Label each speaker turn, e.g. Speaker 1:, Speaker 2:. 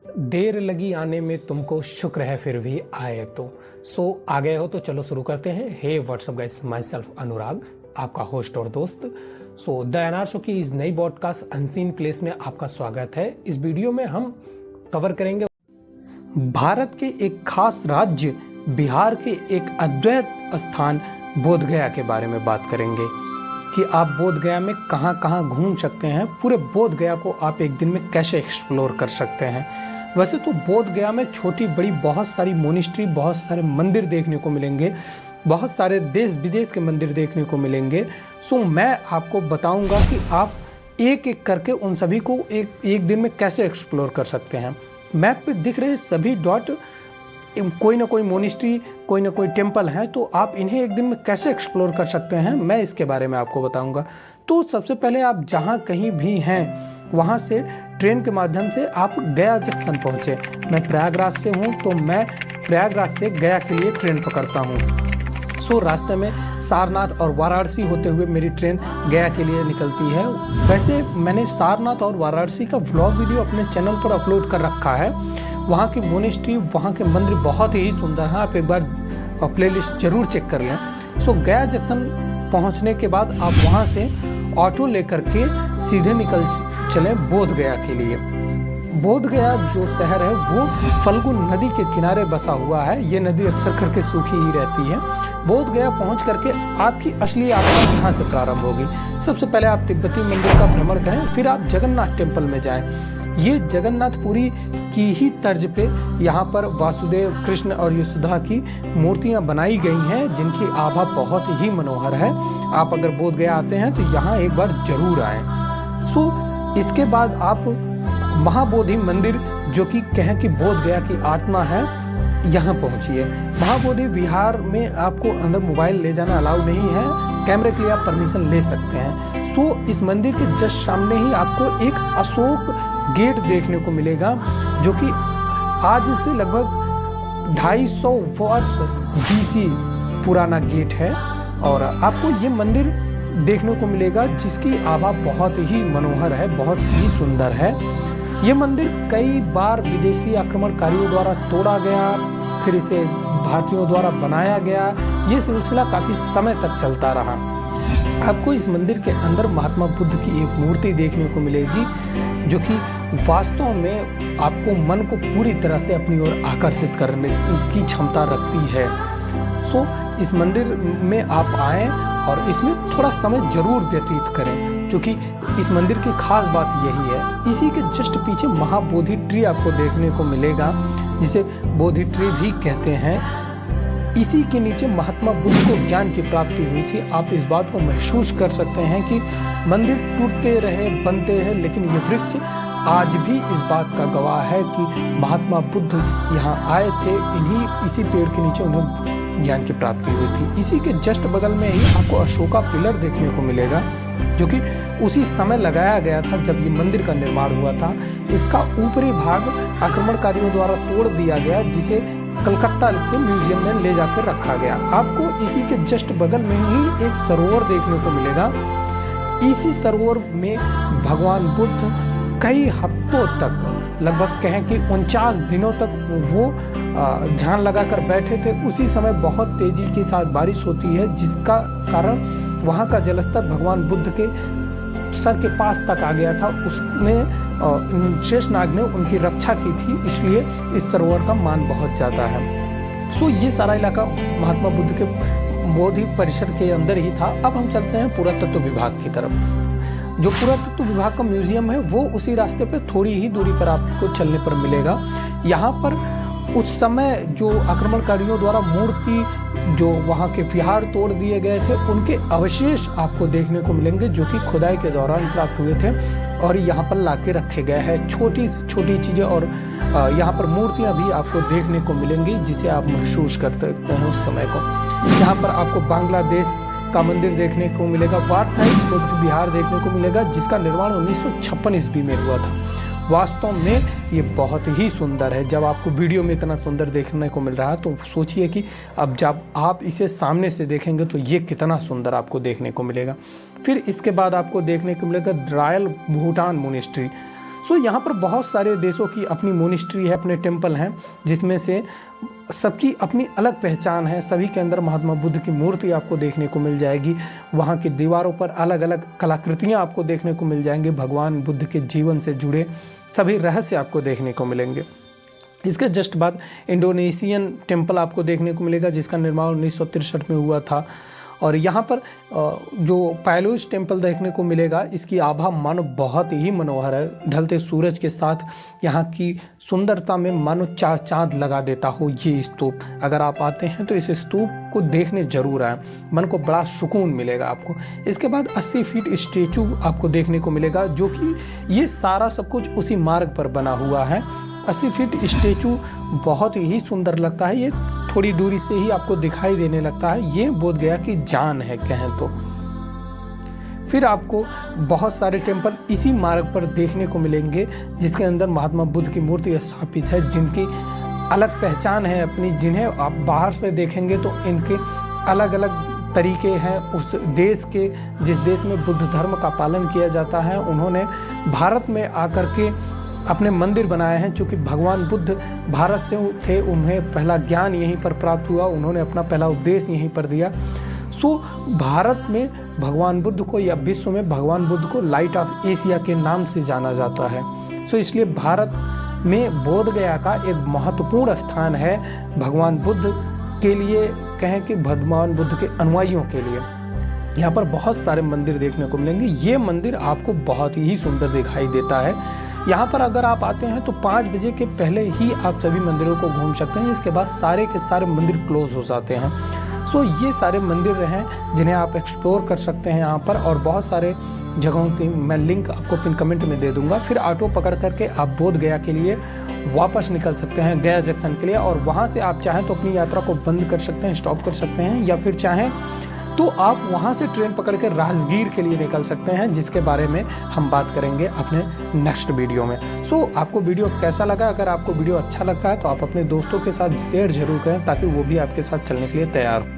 Speaker 1: देर लगी आने में तुमको, शुक्र है फिर भी आए तो। आ गए हो तो चलो शुरू करते हैं। हे व्हाट्सअप गाइस, माई सेल्फ अनुराग, आपका होस्ट और दोस्त। द एनआर शो की इस नई पॉडकास्ट अनसीन प्लेस में आपका स्वागत है। इस वीडियो में हम कवर करेंगे भारत के एक खास राज्य बिहार के एक अद्भुत स्थान बोधगया के बारे में बात करेंगे कि आप बोधगया में कहां कहां घूम सकते हैं। पूरे बोधगया को आप एक दिन में कैसे एक्सप्लोर कर सकते हैं। वैसे तो बोधगया में छोटी बड़ी बहुत सारी मोनिस्ट्री, बहुत सारे मंदिर देखने को मिलेंगे, बहुत सारे देश विदेश के मंदिर देखने को मिलेंगे। मैं आपको बताऊंगा कि आप एक एक करके उन सभी को एक दिन में कैसे एक्सप्लोर कर सकते हैं। मैप पे दिख रहे सभी डॉट कोई ना कोई मोनिस्ट्री, कोई ना कोई टेम्पल है, तो आप इन्हें एक दिन में कैसे एक्सप्लोर कर सकते हैं, मैं इसके बारे में आपको बताऊंगा। तो सबसे पहले आप जहां कहीं भी हैं वहां से ट्रेन के माध्यम से आप गया जंक्शन पहुंचे। मैं प्रयागराज से हूं तो मैं प्रयागराज से गया के लिए ट्रेन पकड़ता हूं। रास्ते में सारनाथ और वाराणसी होते हुए मेरी ट्रेन गया के लिए निकलती है। वैसे मैंने सारनाथ और वाराणसी का व्लॉग वीडियो अपने चैनल पर अपलोड कर रखा है। वहाँ की मोनेस्ट्री, वहाँ के मंदिर बहुत ही सुंदर हैं, आप एक बार प्लेलिस्ट जरूर चेक कर लें। गया जंक्शन पहुँचने के बाद आप वहाँ से ऑटो लेकर के सीधे निकल चलें बोधगया के लिए। बोधगया जो शहर है वो फल्गु नदी के किनारे बसा हुआ है। ये नदी अक्सर करके सूखी ही रहती है। बोधगया पहुंच करके आपकी असली यात्रा यहाँ से प्रारंभ होगी। सबसे पहले आप तिब्बती मंदिर का भ्रमण करें, फिर आप जगन्नाथ टेम्पल में जाएं। ये जगन्नाथपुरी की ही तर्ज पे यहाँ पर वासुदेव, कृष्ण और यशोदा की मूर्तियाँ बनाई गई हैं, जिनकी आभा बहुत ही मनोहर है। आप अगर बोधगया आते हैं तो यहाँ एक बार जरूर आएं। इसके बाद आप महाबोधि मंदिर, जो कि कहें कि बोधगया की आत्मा है, यहाँ पहुँचिए। महाबोधि विहार में आपको अंदर मोबाइल ले जाना अलाउ नहीं है, कैमरे के लिए आप परमिशन ले सकते हैं। इस मंदिर के जस्ट सामने ही आपको एक अशोक गेट देखने को मिलेगा, जो कि आज से लगभग 250 वर्ष BC पुराना गेट है। और आपको ये मंदिर देखने को मिलेगा जिसकी आभा बहुत ही मनोहर है, बहुत ही सुंदर है। ये मंदिर कई बार विदेशी आक्रमणकारियों द्वारा तोड़ा गया, फिर इसे भारतीयों द्वारा बनाया गया। ये सिलसिला काफी समय तक चलता रहा। आपको इस मंदिर के अंदर महात्मा बुद्ध की एक मूर्ति देखने को मिलेगी, जो कि वास्तव में आपको मन को पूरी तरह से अपनी ओर आकर्षित करने की क्षमता रखती है। इस मंदिर में आप आएं और इसमें थोड़ा समय जरूर व्यतीत करें, क्योंकि इस मंदिर की खास बात यही है। इसी के जस्ट पीछे महाबोधि ट्री आपको देखने को मिलेगा, जिसे बोधि ट्री भी कहते हैं। इसी के नीचे महात्मा बुद्ध को ज्ञान की प्राप्ति हुई थी। आप इस बात को महसूस कर सकते हैं कि मंदिर टूटते रहे, बनते रहे, लेकिन ये वृक्ष आज भी इस बात का गवाह है कि महात्मा बुद्ध यहाँ आए थे। इसी पेड़ के नीचे उन्हें ज्ञान की प्राप्ति हुई थी। इसी के जस्ट बगल में ही आपको अशोका पिलर देखने को मिलेगा, जो कि उसी समय लगाया गया था जब ये मंदिर का निर्माण हुआ था। इसका ऊपरी भाग आक्रमणकारियों द्वारा तोड़ दिया गया, जिसे कलकत्ता के म्यूजियम में ले जाकर रखा गया। आपको इसी के जस्ट बगल में ही एक सरोवर देखने को मिलेगा। इसी सरोवर में भगवान बुद्ध कई हफ्तों तक, लगभग कहें कि 49 दिनों तक वो ध्यान लगाकर बैठे थे। उसी समय बहुत तेजी के साथ बारिश होती है, जिसका कारण वहाँ का जलस्तर भगवान बुद्ध के सर के पास तक आ गया था। उसमें शेषनाग ने उनकी रक्षा की थी, इसलिए इस सरोवर का मान बहुत ज़्यादा है। ये सारा इलाका महात्मा बुद्ध के बोधि परिसर के अंदर ही था। अब हम चलते हैं पुरातत्व विभाग की तरफ। जो पुरातत्व विभाग का म्यूजियम है वो उसी रास्ते पे थोड़ी ही दूरी पर आपको चलने पर मिलेगा। यहाँ पर उस समय जो आक्रमणकारियों द्वारा मूर्ति, जो वहाँ के विहार तोड़ दिए गए थे, उनके अवशेष आपको देखने को मिलेंगे, जो कि खुदाई के दौरान प्राप्त हुए थे और यहाँ पर लाके रखे गए हैं। छोटी से छोटी चीज़ें और यहाँ पर मूर्तियाँ भी आपको देखने को मिलेंगी, जिसे आप महसूस कर सकते हैं उस समय को। यहाँ पर आपको बांग्लादेश का मंदिर देखने को मिलेगा, वारथाई बौद्ध विहार देखने को मिलेगा, जिसका निर्माण 1956 ईस्वी में हुआ था। वास्तव में ये बहुत ही सुंदर है। जब आपको वीडियो में इतना सुंदर देखने को मिल रहा है, तो सोचिए कि अब जब आप इसे सामने से देखेंगे तो ये कितना सुंदर आपको देखने को मिलेगा। फिर इसके बाद आपको देखने को मिलेगा रॉयल भूटान मोनेस्ट्री। सो यहाँ पर बहुत सारे देशों की अपनी मोनिस्ट्री है, अपने टेम्पल हैं, जिसमें से सबकी अपनी अलग पहचान है। सभी के अंदर महात्मा बुद्ध की मूर्ति आपको देखने को मिल जाएगी। वहाँ की दीवारों पर अलग अलग कलाकृतियाँ आपको देखने को मिल जाएंगी। भगवान बुद्ध के जीवन से जुड़े सभी रहस्य आपको देखने को मिलेंगे। इसके जस्ट बाद इंडोनेशियन टेम्पल आपको देखने को मिलेगा, जिसका निर्माण 1963 में हुआ था। और यहाँ पर जो पैलोस टेम्पल देखने को मिलेगा, इसकी आभा मानो बहुत ही मनोहर है। ढलते सूरज के साथ यहाँ की सुंदरता में मानो 4 चांद लगा देता हो ये स्तूप। अगर आप आते हैं तो इस स्तूप को देखने जरूर आए, मन को बड़ा सुकून मिलेगा आपको। इसके बाद 80 फीट स्टेचू आपको देखने को मिलेगा, जो कि ये सारा सब कुछ उसी मार्ग पर बना हुआ है। 80 फीट स्टेचू बहुत ही सुंदर लगता है। ये थोड़ी दूरी से ही आपको दिखाई देने लगता है। ये बोध गया कि जान है कहें तो। फिर आपको बहुत सारे टेम्पल इसी मार्ग पर देखने को मिलेंगे, जिसके अंदर महात्मा बुद्ध की मूर्ति स्थापित है, जिनकी अलग पहचान है अपनी, जिन्हें आप बाहर से देखेंगे तो इनके अलग अलग तरीके हैं। उस देश के, जिस देश में बुद्ध धर्म का पालन किया जाता है, उन्होंने भारत में आकर के अपने मंदिर बनाए हैं। चूँकि भगवान बुद्ध भारत से थे, उन्हें पहला ज्ञान यहीं पर प्राप्त हुआ, उन्होंने अपना पहला उपदेश यहीं पर दिया। सो भारत में भगवान बुद्ध को, या विश्व में भगवान बुद्ध को लाइट ऑफ एशिया के नाम से जाना जाता है। सो इसलिए भारत में बोध गया का एक महत्वपूर्ण स्थान है भगवान बुद्ध के लिए, कहें कि भगवान बुद्ध के अनुयायियों के लिए। यहाँ पर बहुत सारे मंदिर देखने को मिलेंगे। ये मंदिर आपको बहुत ही सुंदर दिखाई देता है। यहाँ पर अगर आप आते हैं तो 5 बजे के पहले ही आप सभी मंदिरों को घूम सकते हैं। इसके बाद सारे के सारे मंदिर क्लोज हो जाते हैं। सो ये सारे मंदिर हैं जिन्हें आप एक्सप्लोर कर सकते हैं यहाँ पर। और बहुत सारे जगहों की मैं लिंक आपको पिन कमेंट में दे दूंगा। फिर ऑटो पकड़ करके आप बोध गया के लिए वापस निकल सकते हैं, गया जंक्शन के लिए। और वहाँ से आप चाहें तो अपनी यात्रा को बंद कर सकते हैं, स्टॉप कर सकते हैं, या फिर चाहें तो आप वहाँ से ट्रेन पकड़ के राजगीर के लिए निकल सकते हैं, जिसके बारे में हम बात करेंगे अपने नेक्स्ट वीडियो में। सो आपको वीडियो कैसा लगा? अगर आपको वीडियो अच्छा लगता है तो आप अपने दोस्तों के साथ शेयर जरूर करें, ताकि वो भी आपके साथ चलने के लिए तैयार हो।